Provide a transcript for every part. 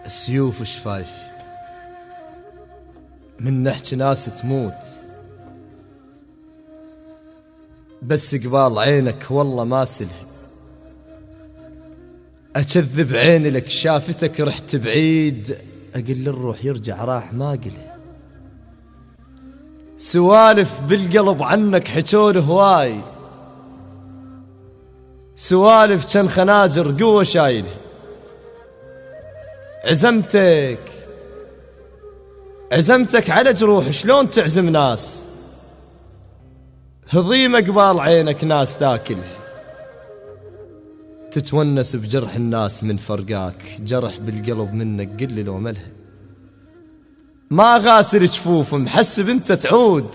السيوف شفايف من نحكي ناس تموت، بس قبال عينك والله ما سلها. أكذب عيني لك شافتك رحت بعيد، أقل الروح يرجع راح ما قله. سوالف بالقلب عنك حجول هواي، سوالف كان خناجر قوة شايله. عزمتك على جروح شلون تعزم ناس، هضيمة قبال عينك ناس تاكله. تتونس بجرح الناس من فرقاك، جرح بالقلب منك قل لو ملها. ما غاسل جفوف محسب انت تعود،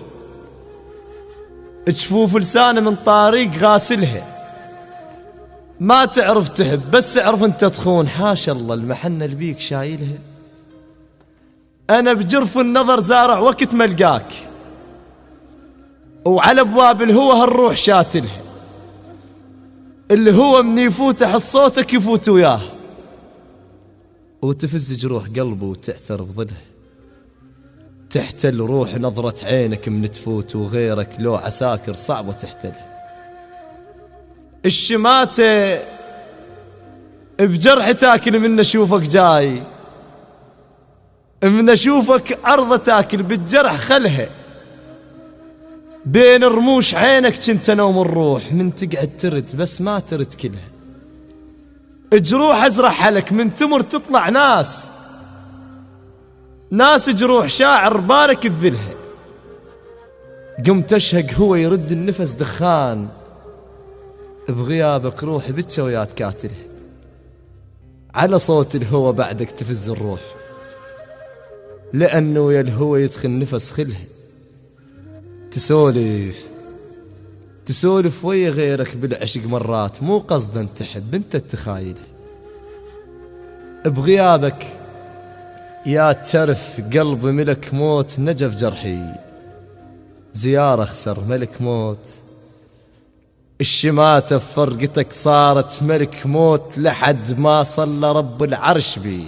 جفوف لسانه من طريق غاسلها. ما تعرف تحب بس اعرف انت تخون، حاشا الله المحنة اللي بيك شايلها. انا بجرف النظر زارع وقت ملقاك، وعلى ابواب الهوى هالروح شاتلها. اللي هو من يفوت احس صوتك يفوت وياه، وتفز جروح قلبه وتأثر بظله. تحتل روح نظرة عينك من تفوت، وغيرك لو عساكر صعبة تحتله. الشماتة بجرح تاكل من اشوفك جاي، من اشوفك عرضة تاكل بالجرح خلها. بين رموش عينك كنت نوم الروح، من تقعد ترد بس ما ترد كلها. جروح ازرح لك من تمر تطلع ناس جروح شاعر بارك الذلها. قمت اشهق هو يرد النفس دخان، بغيابك روحي بتشويات كاتله. على صوت الهوى بعدك تفز الروح، لأنه يا الهوى يدخل نفس خلها. تسولف ويا غيرك بالعشق مرات، مو قصدا تحب انت التخايله. بغيابك يا ترف قلبي ملك موت، نجف جرحي زيارة خسر ملك موت. الشماتة فرقتك صارت ملك موت، لحد ما صلى رب العرش بي.